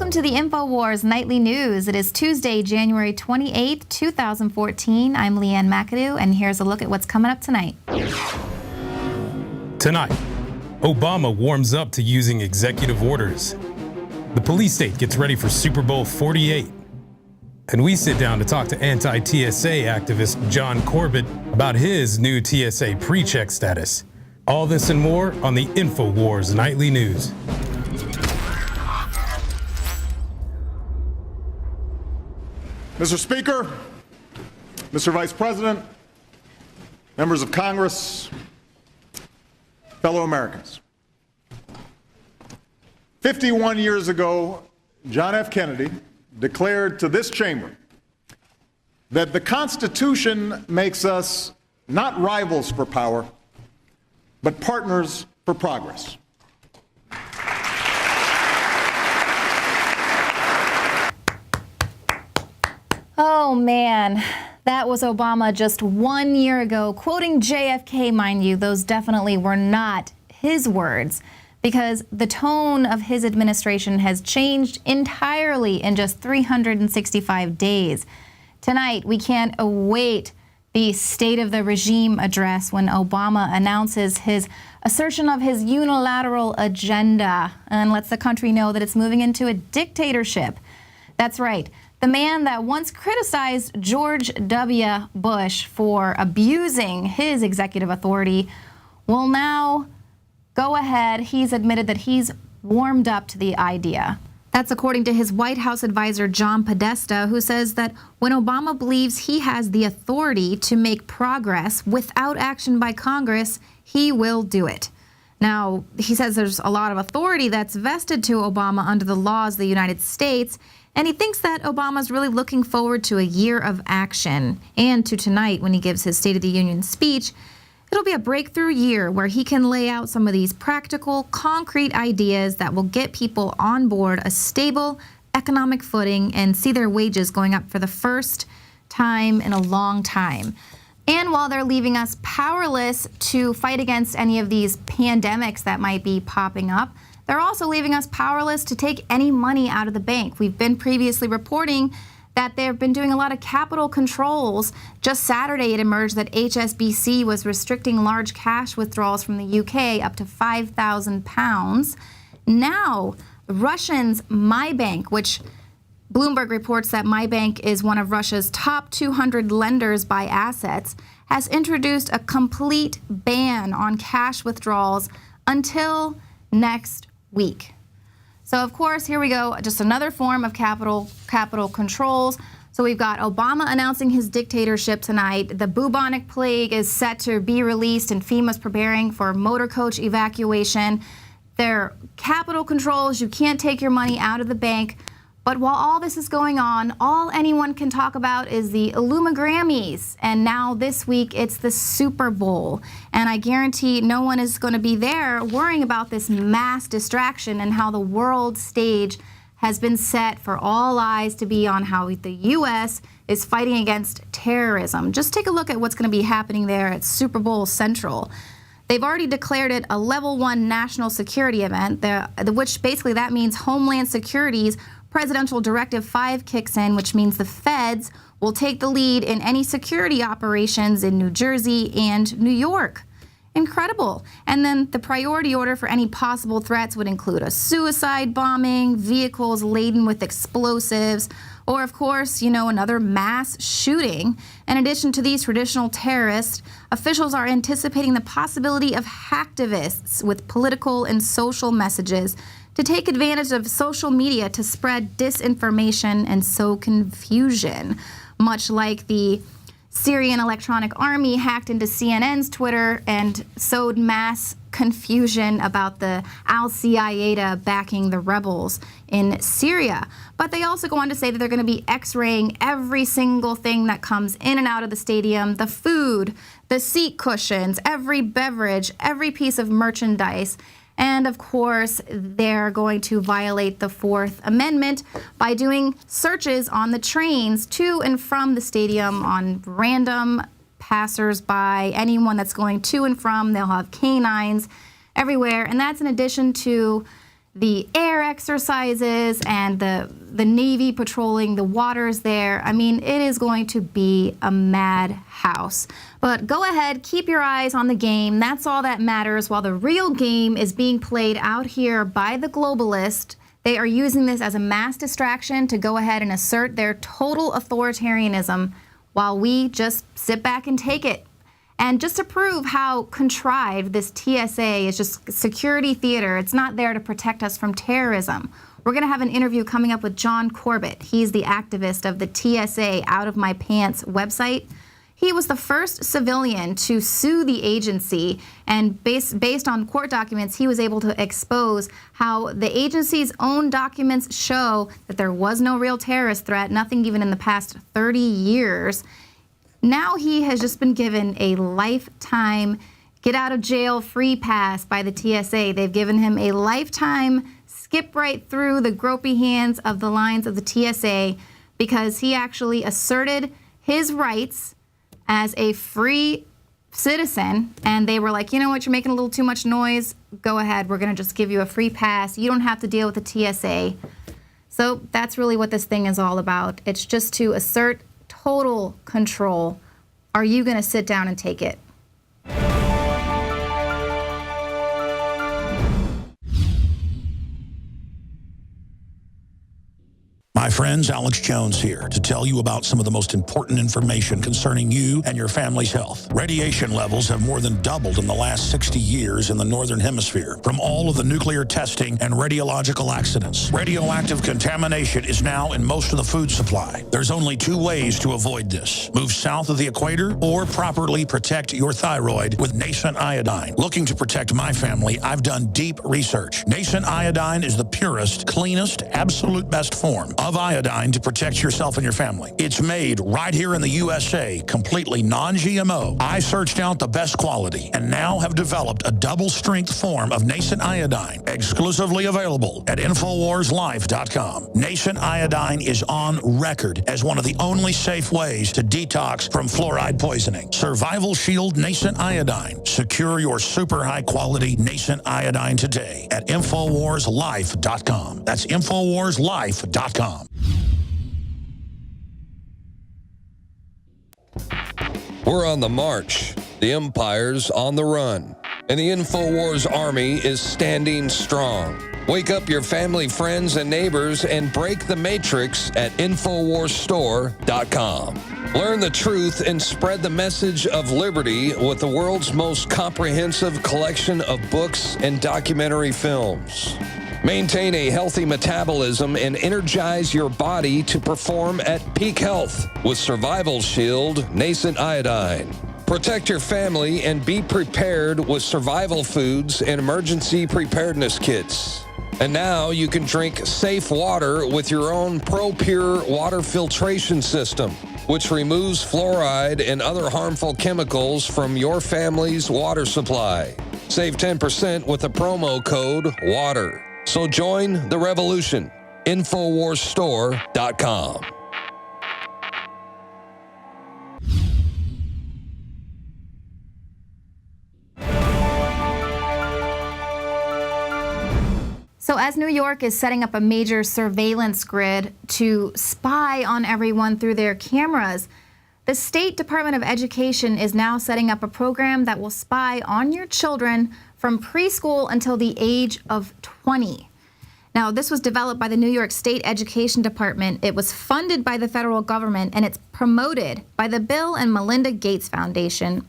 Welcome to the Infowars Nightly News. It is Tuesday, January 28th, 2014. I'm Leanne McAdoo, and here's a look at what's coming up tonight. Tonight, Obama warms up to using executive orders. The police state gets ready for Super Bowl 48. And we sit down to talk to Anti-TSA activist John Corbett about his new TSA pre-check status. All this and more on the Infowars Nightly News. Mr. Speaker, Mr. Vice President, members of Congress, fellow Americans. 51 years ago, John F. Kennedy declared to this chamber that the Constitution makes us not rivals for power, but partners for progress. Oh man, that was Obama just 1 year ago, quoting JFK, mind you. Those definitely were not his words, because the tone of his administration has changed entirely in just 365 days. Tonight, we can't await the State of the Regime address when Obama announces his assertion of his unilateral agenda and lets the country know that it's moving into a dictatorship. That's right. The man that once criticized George W. Bush for abusing his executive authority will now go ahead. He's admitted that he's warmed up to the idea. That's according to his White House advisor, John Podesta, who says that when Obama believes he has the authority to make progress without action by Congress, he will do it. Now, he says there's a lot of authority that's vested to Obama under the laws of the United States, and he thinks that Obama's really looking forward to a year of action and to tonight when he gives his State of the Union speech. It'll be a breakthrough year where he can lay out some of these practical, concrete ideas that will get people on board a stable economic footing and see their wages going up for the first time in a long time. And while they're leaving us powerless to fight against any of these pandemics that might be popping up, they're also leaving us powerless to take any money out of the bank. We've been previously reporting that they've been doing a lot of capital controls. Just Saturday, it emerged that HSBC was restricting large cash withdrawals from the UK up to £5,000. Now, Russians' MyBank, which Bloomberg reports that MyBank is one of Russia's top 200 lenders by assets, has introduced a complete ban on cash withdrawals until next week. So of course, here we go, just another form of capital controls. So we've got Obama announcing his dictatorship tonight. The bubonic plague is set to be released, and FEMA's preparing for motor coach evacuation. They're capital controls. You can't take your money out of the bank. But while all this is going on, all anyone can talk about is the Illuma Grammys. And now this week, it's the Super Bowl. And I guarantee no one is going to be there worrying about this mass distraction and how the world stage has been set for all eyes to be on how the U.S. is fighting against terrorism. Just take a look at what's going to be happening there at Super Bowl Central. They've already declared it a level 1 national security event, which basically that means Homeland Security's Presidential Directive 5 kicks in, which means the feds will take the lead in any security operations in New Jersey and New York. Incredible. And then the priority order for any possible threats would include a suicide bombing, vehicles laden with explosives, or of course, another mass shooting. In addition to these traditional terrorists, officials are anticipating the possibility of hacktivists with political and social messages to take advantage of social media to spread disinformation and sow confusion, much like the Syrian Electronic Army hacked into CNN's Twitter and sowed mass confusion about the Al-Qaeda backing the rebels in Syria. But they also go on to say that they're going to be x-raying every single thing that comes in and out of the stadium, the food, the seat cushions, every beverage, every piece of merchandise. And of course, they're going to violate the Fourth Amendment by doing searches on the trains to and from the stadium on random passers-by, anyone that's going to and from. They'll have canines everywhere. And that's in addition to the air exercises and the Navy patrolling the waters there. I mean, it is going to be a madhouse. But go ahead, keep your eyes on the game. That's all that matters. While the real game is being played out here by the globalists, they are using this as a mass distraction to go ahead and assert their total authoritarianism while we just sit back and take it. And just to prove how contrived this TSA is, just security theater, it's not there to protect us from terrorism. We're going to have an interview coming up with John Corbett. He's the activist of the TSA Out of My Pants website. He was the first civilian to sue the agency, and based on court documents, he was able to expose how the agency's own documents show that there was no real terrorist threat, nothing even in the past 30 years. Now he has just been given a lifetime get out of jail free pass by the TSA. They've given him a lifetime skip right through the gropey hands of the lines of the TSA because he actually asserted his rights as a free citizen, and they were like, you know what, you're making a little too much noise. Go ahead, we're gonna just give you a free pass. You don't have to deal with the TSA. So that's really what this thing is all about. It's just to assert total control. Are you going to sit down and take it? My friends, Alex Jones here to tell you about some of the most important information concerning you and your family's health. Radiation levels have more than doubled in the last 60 years in the Northern Hemisphere from all of the nuclear testing and radiological accidents. Radioactive contamination is now in most of the food supply. There's only two ways to avoid this. Move south of the equator or properly protect your thyroid with nascent iodine. Looking to protect my family, I've done deep research. Nascent iodine is the purest, cleanest, absolute best form of iodine to protect yourself and your family. It's made right here in the USA, completely non-GMO. I searched out the best quality and now have developed a double-strength form of nascent iodine, exclusively available at InfoWarsLife.com. Nascent iodine is on record as one of the only safe ways to detox from fluoride poisoning. Survival Shield Nascent Iodine. Secure your super high-quality nascent iodine today at InfoWarsLife.com. That's InfoWarsLife.com. We're on the march. The empire's on the run. And the Infowars army is standing strong. Wake up your family, friends, and neighbors and break the matrix at InfoWarsStore.com. Learn the truth and spread the message of liberty with the world's most comprehensive collection of books and documentary films. Maintain a healthy metabolism and energize your body to perform at peak health with Survival Shield Nascent Iodine. Protect your family and be prepared with survival foods and emergency preparedness kits. And now you can drink safe water with your own ProPure water filtration system, which removes fluoride and other harmful chemicals from your family's water supply. Save 10% with the promo code WATER. So join the revolution. InfoWarsStore.com. So as New York is setting up a major surveillance grid to spy on everyone through their cameras, the State Department of Education is now setting up a program that will spy on your children from preschool until the age of 20. Now, this was developed by the New York State Education Department. It was funded by the federal government, and it's promoted by the Bill and Melinda Gates Foundation.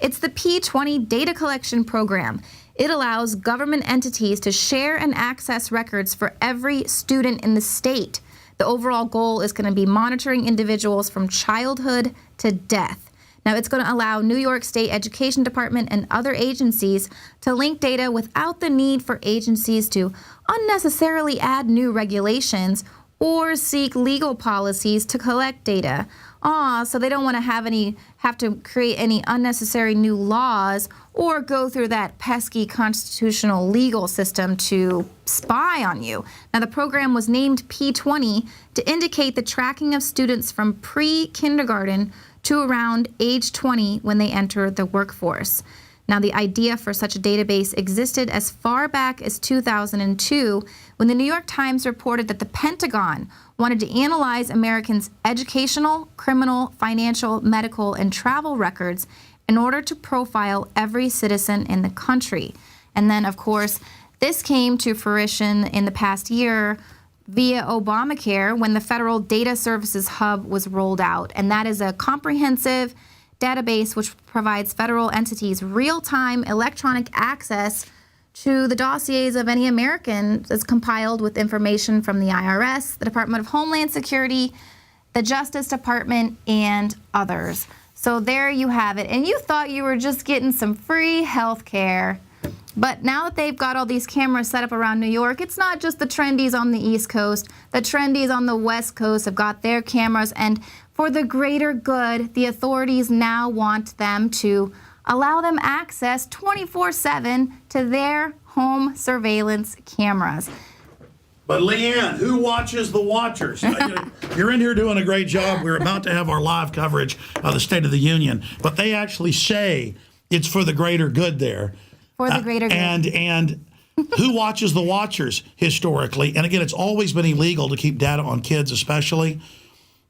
It's the P20 Data Collection Program. It allows government entities to share and access records for every student in the state. The overall goal is going to be monitoring individuals from childhood to death. Now, it's going to allow New York State Education Department and other agencies to link data without the need for agencies to unnecessarily add new regulations or seek legal policies to collect data. So they don't want to have to create any unnecessary new laws or go through that pesky constitutional legal system to spy on you. Now, the program was named P20 to indicate the tracking of students from pre-kindergarten to around age 20 when they enter the workforce. Now, the idea for such a database existed as far back as 2002, when the New York Times reported that the Pentagon wanted to analyze Americans' educational, criminal, financial, medical, and travel records in order to profile every citizen in the country. And then, of course, this came to fruition in the past year via Obamacare, when the Federal Data Services Hub was rolled out. And that is a comprehensive database which provides federal entities real-time electronic access to the dossiers of any American. That's compiled with information from the IRS, the Department of Homeland Security, the Justice Department, and others. So there you have it. And you thought you were just getting some free health care. But now that they've got all these cameras set up around New York, it's not just the trendies on the East Coast. The trendies on the West Coast have got their cameras, and for the greater good, the authorities now want them to allow them access 24/7 to their home surveillance cameras. But Leanne, who watches the watchers? You're in here doing a great job. We're about to have our live coverage of the State of the Union, but they actually say it's for the greater good there. For the greater good. And who watches the watchers historically? And again, it's always been illegal to keep data on kids, especially.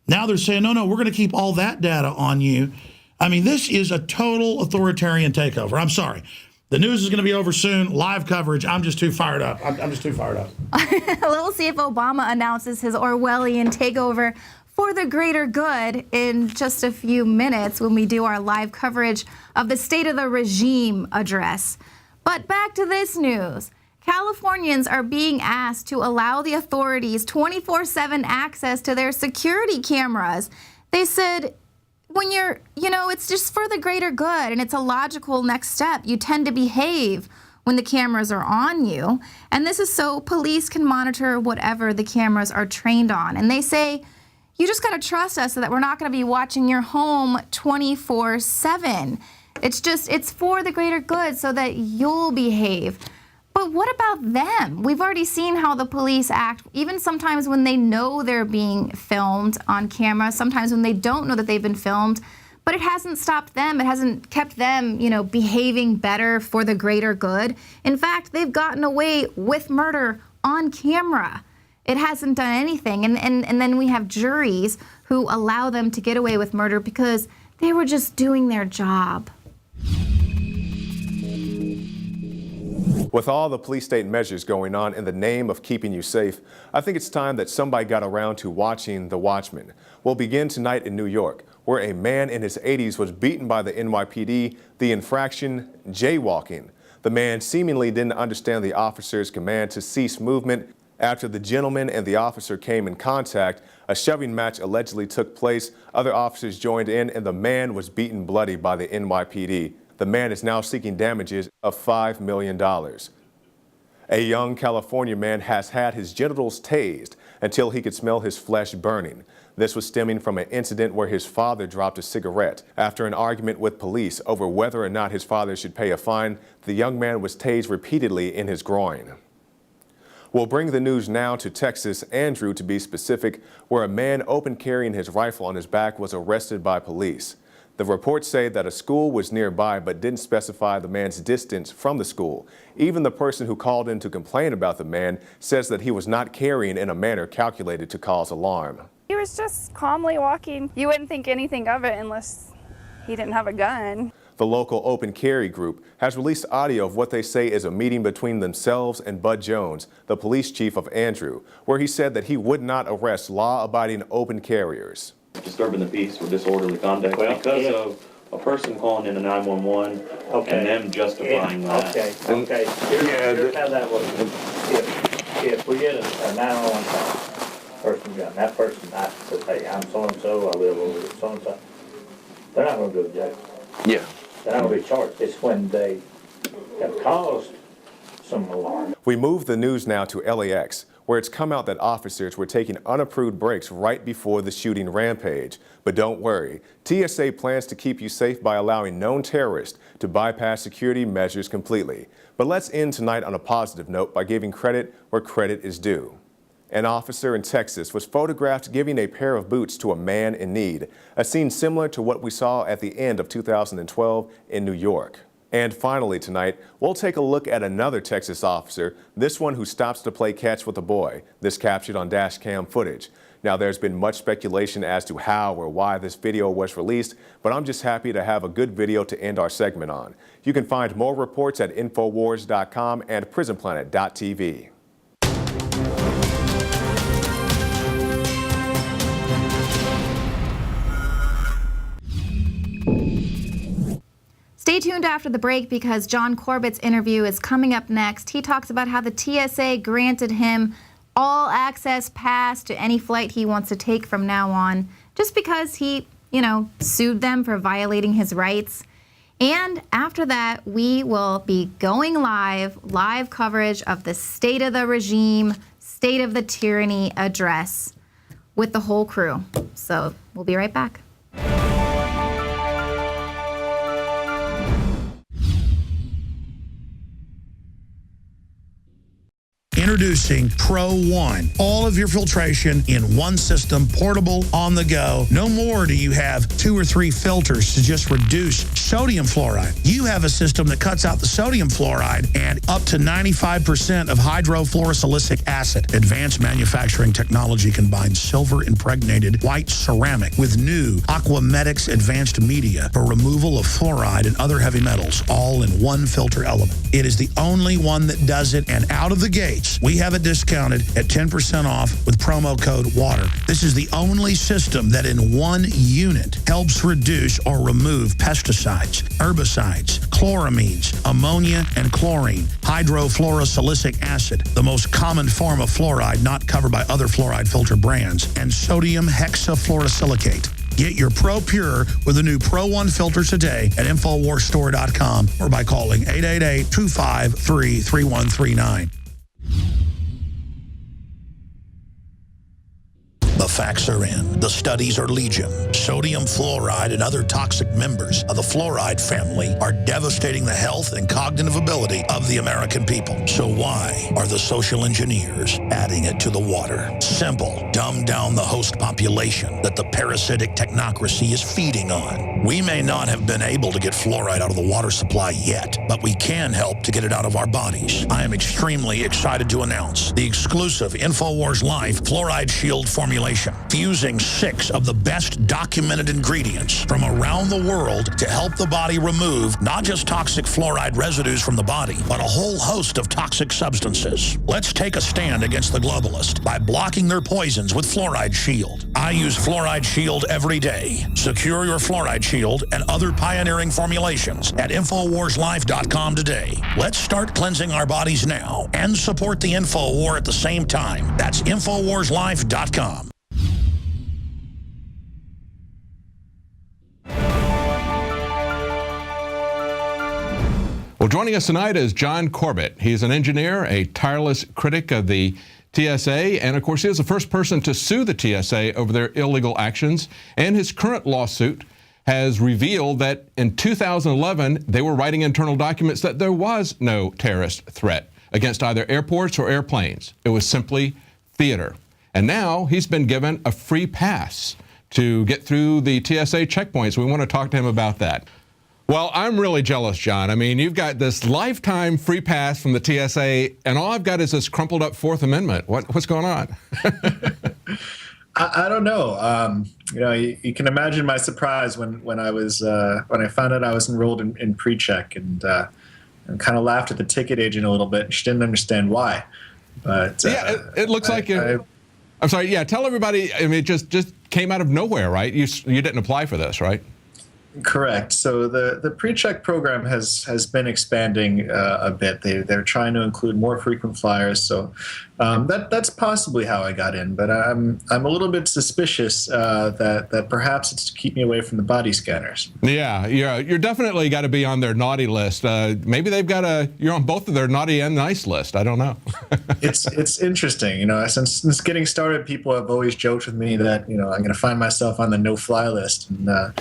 Now they're saying, no, we're going to keep all that data on you. I mean, this is a total authoritarian takeover. I'm sorry. The news is going to be over soon. Live coverage. I'm just too fired up. I'm just too fired up. We'll see if Obama announces his Orwellian takeover for the greater good in just a few minutes when we do our live coverage of the State of the Regime address. But back to this news. Californians are being asked to allow the authorities 24/7 access to their security cameras. They said, when you're, it's just for the greater good, and it's a logical next step. You tend to behave when the cameras are on you. And this is so police can monitor whatever the cameras are trained on. And they say, you just got to trust us so that we're not going to be watching your home 24/7. It's for the greater good so that you'll behave. But what about them? We've already seen how the police act, even sometimes when they know they're being filmed on camera, sometimes when they don't know that they've been filmed, but it hasn't stopped them. It hasn't kept them, behaving better for the greater good. In fact, they've gotten away with murder on camera. It hasn't done anything. And then we have juries who allow them to get away with murder because they were just doing their job. With all the police state measures going on in the name of keeping you safe, I think it's time that somebody got around to watching The Watchmen. We'll begin tonight in New York, where a man in his 80s was beaten by the NYPD, the infraction jaywalking. The man seemingly didn't understand the officer's command to cease movement. After the gentleman and the officer came in contact, a shoving match allegedly took place. Other officers joined in, and the man was beaten bloody by the NYPD. The man is now seeking damages of $5 million. A young California man has had his genitals tased until he could smell his flesh burning. This was stemming from an incident where his father dropped a cigarette. After an argument with police over whether or not his father should pay a fine, the young man was tased repeatedly in his groin. We'll bring the news now to Texas, Andrew to be specific, where a man open carrying his rifle on his back was arrested by police. The reports say that a school was nearby but didn't specify the man's distance from the school. Even the person who called in to complain about the man says that he was not carrying in a manner calculated to cause alarm. He was just calmly walking. You wouldn't think anything of it unless he didn't have a gun. The local open carry group has released audio of what they say is a meeting between themselves and Bud Jones, the police chief of Andrew, where he said that he would not arrest law-abiding open carriers. Disturbing the peace or disorderly conduct because of a person calling in a 911 and them justifying that. Okay. Here's how that works. If we get a 911 call, person gun, that person says, hey, I'm so-and-so, I live over at so-and-so, they're not going to go to jail. Yeah. They're not going to be charged. It's when they have caused some alarm. We move the news now to LAX, where it's come out that officers were taking unapproved breaks right before the shooting rampage. But don't worry, TSA plans to keep you safe by allowing known terrorists to bypass security measures completely. But let's end tonight on a positive note by giving credit where credit is due. An officer in Texas was photographed giving a pair of boots to a man in need, a scene similar to what we saw at the end of 2012 in New York. And finally tonight, we'll take a look at another Texas officer, this one who stops to play catch with a boy. This captured on dash cam footage. Now, there's been much speculation as to how or why this video was released, but I'm just happy to have a good video to end our segment on. You can find more reports at Infowars.com and PrisonPlanet.tv. Stay tuned after the break because John Corbett's interview is coming up next. He talks about how the TSA granted him all access pass to any flight he wants to take from now on, just because he, sued them for violating his rights. And after that, we will be going live coverage of the State of the Regime, State of the Tyranny address with the whole crew. So we'll be right back. Introducing Pro One. All of your filtration in one system, portable, on the go. No more do you have 2 or 3 filters to just reduce sodium fluoride. You have a system that cuts out the sodium fluoride and up to 95% of hydrofluorosilicic acid. Advanced manufacturing technology combines silver-impregnated white ceramic with new Aquamedics advanced media for removal of fluoride and other heavy metals, all in one filter element. It is the only one that does it, and out of the gates, we have it discounted at 10% off with promo code WATER. This is the only system that in one unit helps reduce or remove pesticides, herbicides, chloramines, ammonia, and chlorine, hydrofluorosilicic acid, the most common form of fluoride not covered by other fluoride filter brands, and sodium hexafluorosilicate. Get your Pro Pure with the new Pro One filter today at InfoWarsStore.com or by calling 888-253-3139. The facts are in. The studies are legion. Sodium fluoride and other toxic members of the fluoride family are devastating the health and cognitive ability of the American people. So why are the social engineers adding it to the water? Simple. Dumb down the host population that the parasitic technocracy is feeding on. We may not have been able to get fluoride out of the water supply yet, but we can help to get it out of our bodies. I am extremely excited to announce the exclusive Infowars Life Fluoride Shield formulation, fusing 6 of the best documented ingredients from around the world to help the body remove not just toxic fluoride residues from the body, but a whole host of toxic substances. Let's take a stand against the globalists by blocking their poisons with Fluoride Shield. I use Fluoride Shield every day. Secure your Fluoride Shield and other pioneering formulations at InfoWarsLife.com today. Let's start cleansing our bodies now and support the Info War at the same time. That's InfoWarsLife.com. Well, joining us tonight is John Corbett. He's an engineer, a tireless critic of the TSA, and of course he is the first person to sue the TSA over their illegal actions. And his current lawsuit has revealed that in 2011 they were writing internal documents that there was no terrorist threat against either airports or airplanes. It was simply theater. And now he's been given a free pass to get through the TSA checkpoints. We want to talk to him about that. Well, I'm really jealous, John. I mean, you've got this lifetime free pass from the TSA, and all I've got is this crumpled up Fourth Amendment. What's going on? I don't know. You can imagine my surprise when I found out I was enrolled in pre-check, and kind of laughed at the ticket agent a little bit. She didn't understand why. But yeah, it looks like I'm sorry. Yeah, tell everybody. I mean, it just came out of nowhere, right? You didn't apply for this, right? Correct. So the pre-check program has been expanding a bit. They're trying to include more frequent flyers. So that's possibly how I got in. But I'm a little bit suspicious that perhaps it's to keep me away from the body scanners. Yeah, you're definitely got to be on their naughty list. Maybe they've got you're on both of their naughty and nice list. I don't know. It's interesting. Since getting started, people have always joked with me that I'm going to find myself on the no-fly list, and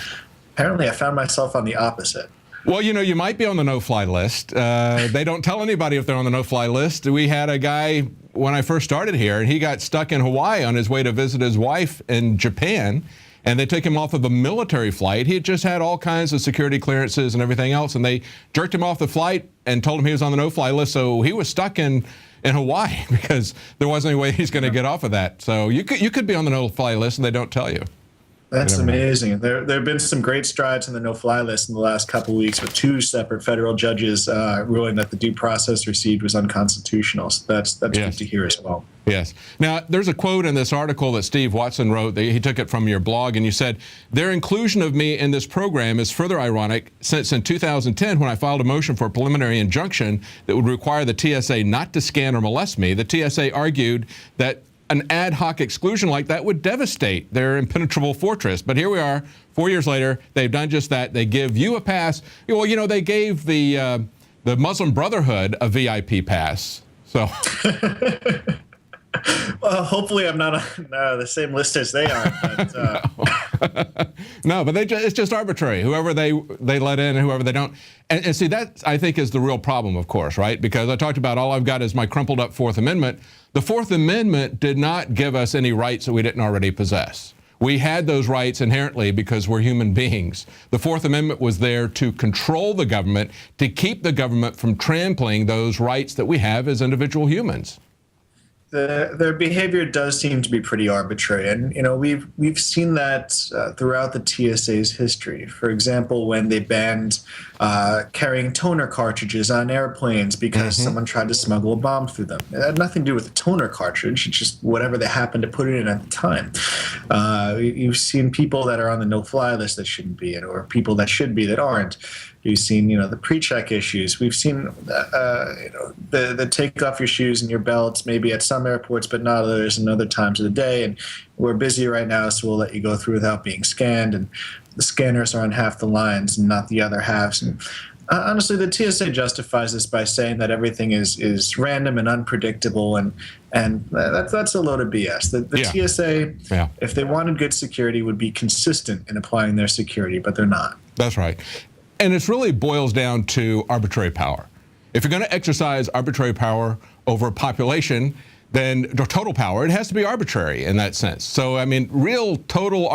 apparently I found myself on the opposite. Well, you might be on the no-fly list. They don't tell anybody if they're on the no-fly list. We had a guy when I first started here, and he got stuck in Hawaii on his way to visit his wife in Japan, and they took him off of a military flight. He had just had all kinds of security clearances and everything else, and they jerked him off the flight and told him he was on the no-fly list, so he was stuck in Hawaii because there wasn't any way he's going to get off of that. So you could be on the no-fly list, and they don't tell you. That's amazing. There have been some great strides in the no-fly list in the last couple of weeks with 2 separate federal judges ruling that the due process received was unconstitutional. So that's good to hear as well. Yes. Now, there's a quote in this article that Steve Watson wrote. He took it from your blog, and you said, their inclusion of me in this program is further ironic since in 2010, when I filed a motion for a preliminary injunction that would require the TSA not to scan or molest me, the TSA argued that an ad hoc exclusion like that would devastate their impenetrable fortress. But here we are, 4 years later, they've done just that. They give you a pass. Well, you know, they gave the Muslim Brotherhood a VIP pass. So... Well, hopefully I'm not on the same list as they are. But, no, but it's just arbitrary. Whoever they let in and whoever they don't. And see, that, I think, is the real problem, of course, right? Because I talked about all I've got is my crumpled up Fourth Amendment. The Fourth Amendment did not give us any rights that we didn't already possess. We had those rights inherently because we're human beings. The Fourth Amendment was there to control the government, to keep the government from trampling those rights that we have as individual humans. Their behavior does seem to be pretty arbitrary, and you know we've seen that throughout the TSA's history. For example, when they banned carrying toner cartridges on airplanes because someone tried to smuggle a bomb through them. It had nothing to do with the toner cartridge; it's just whatever they happened to put it in at the time. You've seen people that are on the no-fly list that shouldn't be in, or people that should be that aren't. We've seen, you know, the pre-check issues. We've seen, you know, the take off your shoes and your belts, maybe at some airports, but not others, and other times of the day. And we're busy right now, so we'll let you go through without being scanned. And the scanners are on half the lines and not the other halves. And honestly, the TSA justifies this by saying that everything is random and unpredictable, and that's a load of BS. The TSA, if they wanted good security, would be consistent in applying their security, but they're not. That's right. And it really boils down to arbitrary power. If you're going to exercise arbitrary power over a population, then total power, it has to be arbitrary in that sense. So, I mean, real total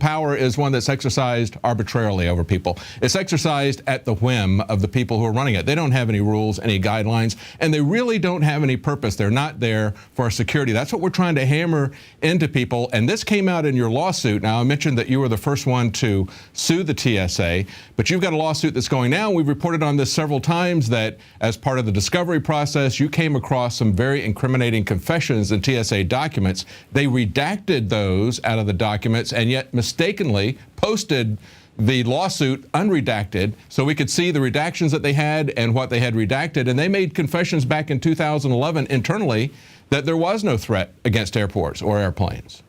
power is one that's exercised arbitrarily over people. It's exercised at the whim of the people who are running it. They don't have any rules, any guidelines, and they really don't have any purpose. They're not there for our security. That's what we're trying to hammer into people. And this came out in your lawsuit. Now, I mentioned that you were the first one to sue the TSA, but you've got a lawsuit that's going now. We've reported on this several times that as part of the discovery process, you came across some very incriminating confessions in TSA documents. They redacted those out of the documents and yet mistakenly posted the lawsuit unredacted so we could see the redactions that they had and what they had redacted. And they made confessions back in 2011 internally that there was no threat against airports or airplanes.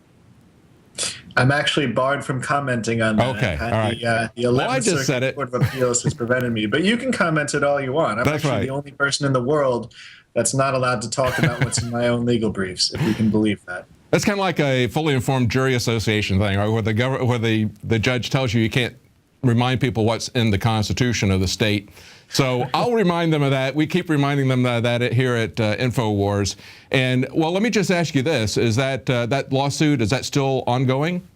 I'm actually barred from commenting on that. Okay, all right. The 11th Circuit Court of Appeals has prevented me, but you can comment it all you want. I'm actually the only person in the world that's not allowed to talk about what's in my own legal briefs, if you can believe that. That's kind of like a fully informed jury association thing, right? Where the judge tells you can't remind people what's in the Constitution of the state. So I'll remind them of that. We keep reminding them of that here at Infowars. And well, let me just ask you this: is that that lawsuit, is that still ongoing?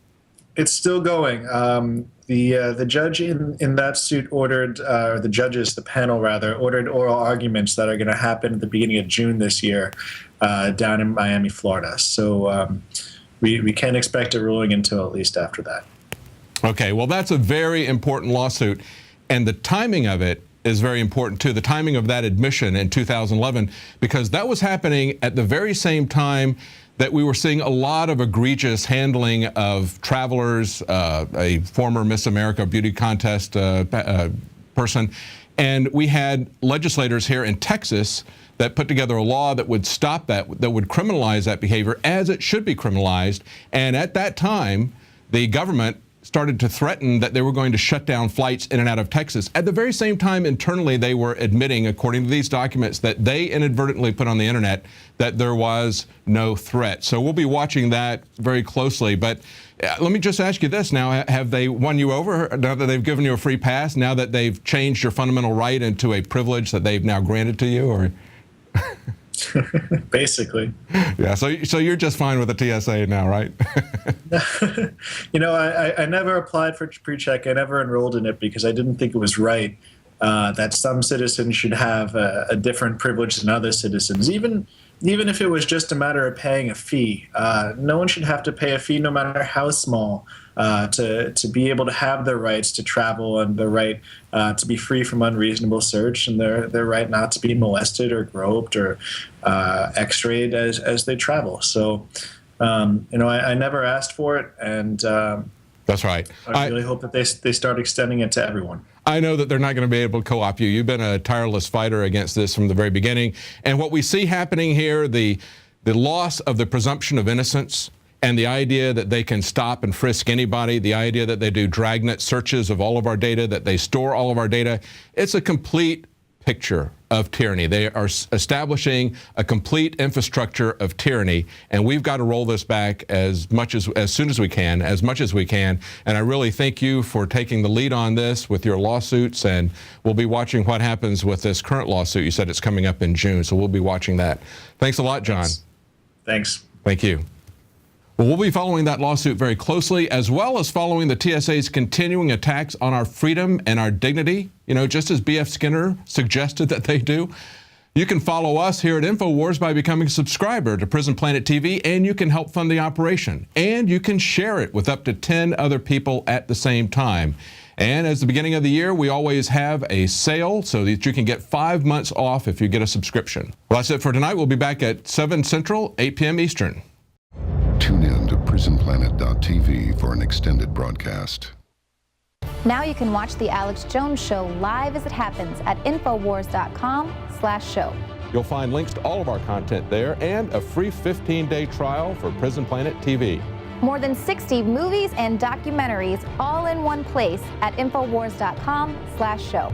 It's still going. The judge in that suit ordered, or the judges, the panel rather, ordered oral arguments that are going to happen at the beginning of June this year down in Miami, Florida. So we can't expect a ruling until at least after that. Okay, well, that's a very important lawsuit, and the timing of it is very important too, the timing of that admission in 2011, because that was happening at the very same time that we were seeing a lot of egregious handling of travelers, a former Miss America beauty contest person, and we had legislators here in Texas that put together a law that would stop that would criminalize that behavior as it should be criminalized. And at that time, the government started to threaten that they were going to shut down flights in and out of Texas. At the very same time, internally, they were admitting, according to these documents, that they inadvertently put on the internet that there was no threat. So we'll be watching that very closely. But let me just ask you this now. Have they won you over now that they've given you a free pass, now that they've changed your fundamental right into a privilege that they've now granted to you? Or Basically. Yeah, so you're just fine with the TSA now, right? You know, I never applied for pre-check. I never enrolled in it because I didn't think it was right that some citizens should have a different privilege than other citizens. Even if it was just a matter of paying a fee, no one should have to pay a fee, no matter how small, to be able to have their rights to travel and their right to be free from unreasonable search and their right not to be molested or groped or x-rayed as they travel. So, you know, I never asked for it, and that's right. I really hope that they start extending it to everyone. I know that they're not going to be able to co-opt you. You've been a tireless fighter against this from the very beginning. And what we see happening here, the loss of the presumption of innocence and the idea that they can stop and frisk anybody, the idea that they do dragnet searches of all of our data, that they store all of our data, it's a complete picture of tyranny. They are establishing a complete infrastructure of tyranny, and we've got to roll this back as soon as we can, as much as we can. And I really thank you for taking the lead on this with your lawsuits, and we'll be watching what happens with this current lawsuit. You said it's coming up in June, so we'll be watching that. Thanks a lot, John. Thanks. Thank you. Well, we'll be following that lawsuit very closely, as well as following the TSA's continuing attacks on our freedom and our dignity, you know, just as B.F. Skinner suggested that they do. You can follow us here at Infowars by becoming a subscriber to Prison Planet TV, and you can help fund the operation. And you can share it with up to 10 other people at the same time. And as the beginning of the year, we always have a sale so that you can get 5 months off if you get a subscription. Well, that's it for tonight. We'll be back at 7 Central, 8 p.m. Eastern. Tune in to PrisonPlanet.tv for an extended broadcast. Now you can watch The Alex Jones Show live as it happens at Infowars.com/show. You'll find links to all of our content there and a free 15-day trial for Prison Planet TV. More than 60 movies and documentaries all in one place at Infowars.com/show.